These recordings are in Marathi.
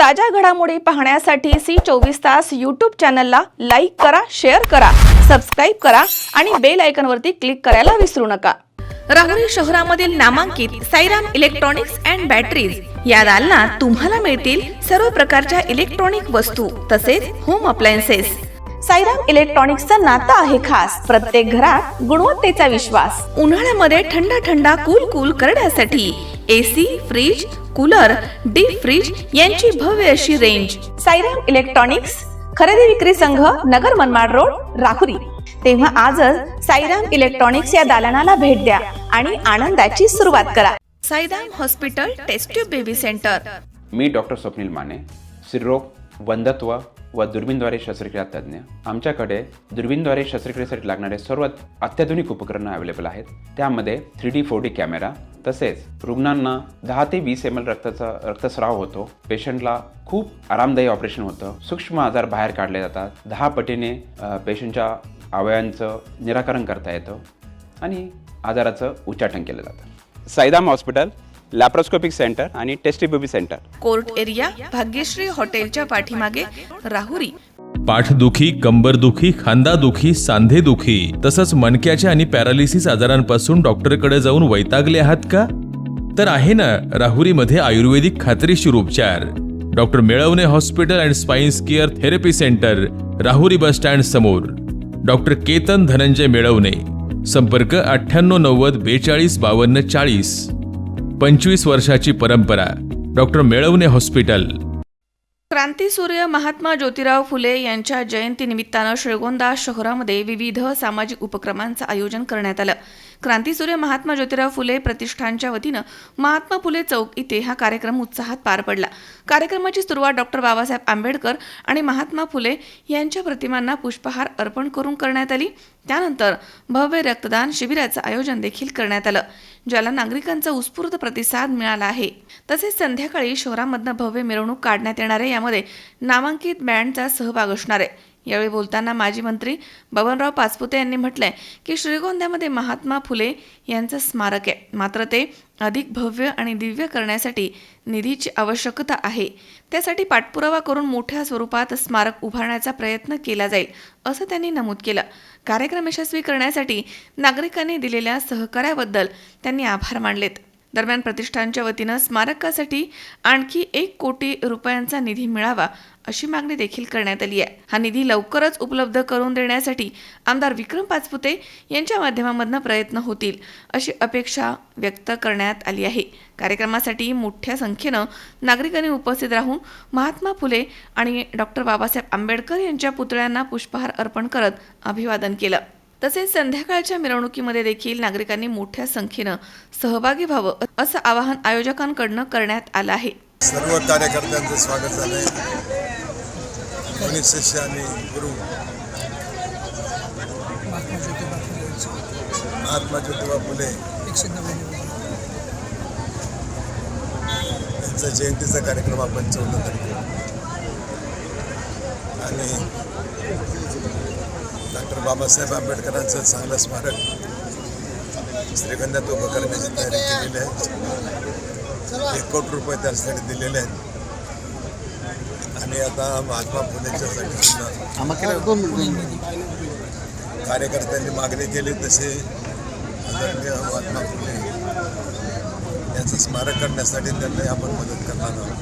ताज्या घडामोडी पाहण्यासाठी सी24 तास यूट्यूब चॅनलला लाईक करा, शेअर करा, सबस्क्राईब करा आणि बेल आयकॉनवरती क्लिक करायला विसरू नका। राहुरी शहरामधील नामांकित साईराम इलेक्ट्रॉनिक्स अँड बॅटरीज या दालनात तुम्हाला मिळतील सर्व प्रकारच्या इलेक्ट्रॉनिक वस्तू तसेच होम अप्लायन्सेस। साईराम इलेक्ट्रॉनिक्सचं नातं आहे खास, प्रत्येक घरात गुणवत्तेचा विश्वास। उन्हाळ्यामध्ये थंड कूल करण्यासाठी AC, fridge, cooler, deep fridge यांची भव्य अशी रेंज। साईराम इलेक्ट्रॉनिक्स खरेदी विक्री संघ, नगर मनमाड रोड, राहुरी। तेव्हा आजच साईराम इलेक्ट्रॉनिक्स या दालनाला भेट द्या आणि आनंदाची सुरुवात करा। Sairam hospital test tube baby centre. मी डॉक्टर स्वप्नील माने, स्त्रीरोग, वंध्यत्व व दुर्बीणद्वारे शस्त्रक्रिया तज्ञ। आमच्याकडे दुर्बीणद्वारे शस्त्रक्रियेसाठी लागणारे सर्व अत्याधुनिक उपकरणं अवेलेबल आहेत। त्यामध्ये 3D 4D कॅमेरा, तसेच रुग्णांना 10 ते 20 ml रक्तस्राव होतो। पेशंटला खूप आरामदायी ऑपरेशन होतं। सूक्ष्म आजार बाहेर काढले जातात। 10 पटीने पेशंटच्या अवयवांचं निराकरण करता येतं आणि आजाराचं उच्चाटन केलं जातं। साईराम हॉस्पिटल, लॅप्रोस्कोपिक सेंटर आणि test baby centre, court area, Bhagyashree हॉटेलच्या पाठीमागे, राहुरी। पाठदुखी, कंबरदुखी, खांदादुखी, सांधेदुखी तसंच मणक्याच्या आणि पॅरालिसिस आजारांपासून डॉक्टरकडे जाऊन वैतागले आहात का? तर आहे ना राहुरीमध्ये आयुर्वेदिक खात्रीशीर उपचार। Doctor Melavane hospital and spines care therapy centre, Rahuri bus stand समोर। डॉक्टर केतन धनंजय मेळवणे, संपर्क 9890 42 52 40। 25 वर्षाची परंपरा, डॉक्टर मेळवणे हॉस्पिटल। क्रांतीसूर्य महात्मा ज्योतिराव फुले यांच्या जयंती निमित्तानं श्रीगोंदा शहरामध्ये विविध सामाजिक उपक्रमांचं आयोजन करण्यात आलं। क्रांतीसूर्य महात्मा ज्योतिराव फुले प्रतिष्ठानच्या वतीनं महात्मा फुले चौक इथे हा कार्यक्रम उत्साहात पार पडला। कार्यक्रमाची सुरुवात डॉक्टर बाबासाहेब आंबेडकर आणि महात्मा फुले यांच्या प्रतिमांना पुष्पहार अर्पण करून करण्यात आली। त्यानंतर भव्य रक्तदान शिबिराचं आयोजन देखील करण्यात आलं, ज्याला नागरिकांचा उत्स्फूर्त प्रतिसाद मिळाला आहे। तसेच संध्याकाळी शहरामधनं भव्य मिरवणूक काढण्यात येणार आहे, यामध्ये नामांकित बँडचा सहभाग असणार आहे। यावेळी बोलताना माजी मंत्री बबनराव पाचपुते यांनी म्हटलंय की श्रीगोंद्यामध्ये महात्मा फुले यांचं स्मारक आहे, मात्र ते अधिक भव्य आणि दिव्य करण्यासाठी निधीची आवश्यकता आहे। त्यासाठी पाठपुरावा करून मोठ्या स्वरूपात स्मारक उभारण्याचा प्रयत्न केला जाईल, असं त्यांनी नमूद केलं। कार्यक्रम यशस्वी करण्यासाठी नागरिकांनी दिलेल्या सहकार्याबद्दल त्यांनी आभार मानलेत। दरम्यान प्रतिष्ठानच्या वतीनं स्मारकासाठी आणखी 1 कोटी रुपयांचा निधी मिळावा अशी मागणी देखील करण्यात आली आहे। हा निधी लवकरच उपलब्ध करून देण्यासाठी आमदार विक्रम पाचपुते यांच्या माध्यमामधून प्रयत्न होतील अशी अपेक्षा व्यक्त करण्यात आली आहे। कार्यक्रमासाठी मोठ्या संख्येनं नागरिकांनी उपस्थित राहून महात्मा फुले आणि डॉक्टर बाबासाहेब आंबेडकर यांच्या पुतळ्यांना पुष्पहार अर्पण करत अभिवादन केलं। तसेच संध्याकाळच्या मिरवणुकीमध्ये देखील नागरिकांनी मोठ्या संख्येनं सहभागी व्हावं असं आवाहन आयोजकांकडून करण्यात आलं आहे। सर्व कार्यकर्त्यांचं स्वागत झालंय। शिष्य आणि गुरु महात्मा ज्योतिबा फुले यांचा जयंतीचा कार्यक्रम आपण 14 तारखेला आणि डॉक्टर बाबासाहेब आंबेडकरांचं चांगलं स्मारक श्रीगोंद्यात उभं करण्याची तयारी केलेली आहे। 1 कोटी रुपये त्यासाठी दिलेले आहेत आणि आता महात्मा फुलेंच्यासाठी सुद्धा कार्यकर्त्यांनी मागणी केली तसे आदरणीय महात्मा फुले यांचं स्मारक करण्यासाठी त्यांना आपण मदत करणार आहोत।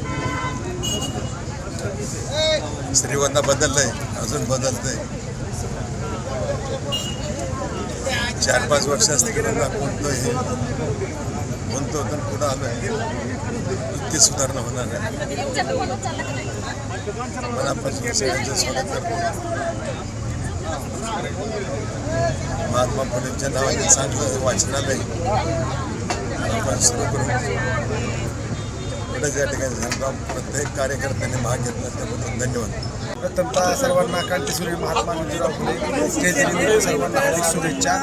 श्रीगोंदा बदललंय, अजून बदलतंय। 4-5 वर्षात श्रीगोंदा म्हणतो तर पुढं आलं इतकी सुधारणा होणार नाही। मनापासून सगळ्यांचं स्वागत करतो। महात्मा फुलेंच्या नावाने चांगलं वाचनालय आपण सुरू करू। पुढे ज्या ठिकाणी प्रत्येक कार्यकर्त्याने भाग घेतला त्याबद्दल धन्यवाद। प्रथमतः सर्वांना क्रांतीसूर्य महात्मा ज्योतिराव फुले जयंतीनिमित्त सर्वांना हार्दिक शुभेच्छा।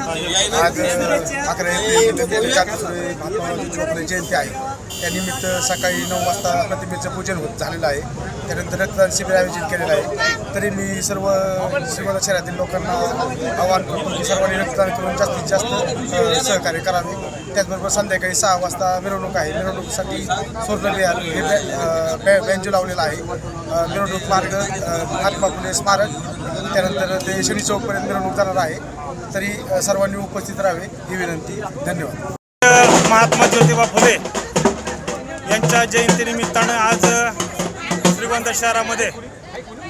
आज 11 एप्रिल क्रांतीसूर्य महात्मा ज्योतिराव फुले जयंती आहे। त्यानिमित्त सकाळी 9 वाजता प्रतिमेचं पूजन झालेलं आहे। त्यानंतर रक्तदान शिबिर आयोजित केलेलं आहे। तरी मी सर्व श्रीगोंदा शहरातील लोकांना आवाहन करतो की सर्वांनी रक्तदान करून जास्तीत जास्त सहकार्य करावे। त्याचबरोबर संध्याकाळी 6 वाजता मिरवणूक आहे. मिरवणुकीसाठी स्वर्णविहार हे बँजो लावलेला आहे. मिरवणूक मार्ग महात्मा फुले स्मारक त्यानंतर ते शनी चौकपर्यंत मिरवणूक जाणार आहे. तरी सर्वांनी उपस्थित राहावे ही विनंती. धन्यवाद. महात्मा ज्योतिबा फुले यांच्या जयंतीनिमित्तानं आज श्रीगोंदा शहरामध्ये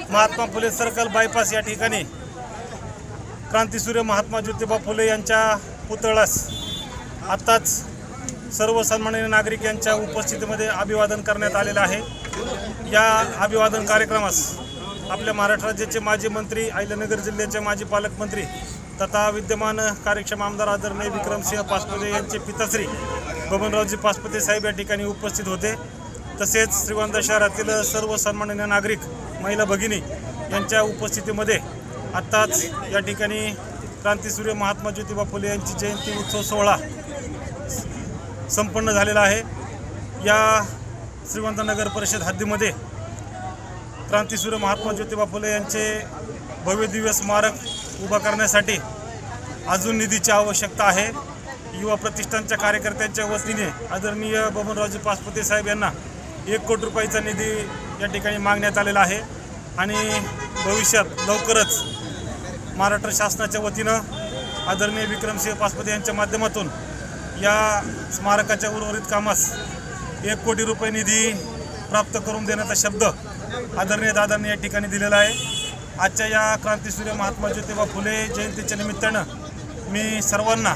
महात्मा फुले सर्कल बायपास या ठिकाणी क्रांतीसूर्य महात्मा ज्योतिबा फुले यांच्या पुतळ्यास आत्ताच सर्व सन्माननीय नागरिक यांच्या उपस्थितीमध्ये अभिवादन करण्यात आलेलं आहे. या अभिवादन कार्यक्रमास आपल्या महाराष्ट्र राज्याचे माजी मंत्री, अहिल्यानगर जिल्ह्याचे माजी पालकमंत्री तथा विद्यमान कार्यक्षम आमदार आदरणीय विक्रमसिंह पासपते यांचे पिताश्री बबनरावजी पासपते साहेब या ठिकाणी उपस्थित होते. तसेच श्रीगोंदा शहरातील सर्व सन्माननीय नागरिक, महिला भगिनी यांच्या उपस्थितीमध्ये आत्ताच या ठिकाणी क्रांतीसूर्य महात्मा ज्योतिबा फुले यांची जयंती उत्सव सोहळा संपन्न झालेला आहे. या श्रीगोंदा नगर परिषद हद्दीमध्ये क्रांतीसूर्य महात्मा ज्योतिबा फुले यांचे भव्यदिव्य स्मारक उभा करण्यासाठी अजून निधीची आवश्यकता आहे. युवा प्रतिष्ठानच्या कार्यकर्त्यांच्या वतीने आदरणीय बबनरावजी पासपते साहेब यांना 1 कोटी रुपयाचा निधी या ठिकाणी मागण्यात आलेला आहे आणि भविष्यात लवकरच महाराष्ट्र शासनाच्या वतीनं आदरणीय विक्रमसिंह पासपते यांच्या माध्यमातून या स्मारकाच्या उर्वरित कामास 1 कोटी रुपये निधी प्राप्त करून देण्याचा शब्द आदरणीय दादांनी या ठिकाणी दिलेला आहे. आजच्या या क्रांतीसूर्य महात्मा ज्योतिबा फुले जयंतीच्या निमित्तानं मी सर्वांना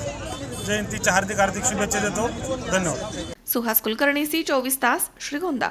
जयंतीच्या हार्दिक शुभेच्छा देतो. धन्यवाद. सुहास कुलकर्णी, सी 24 तास, श्रीगोंदा.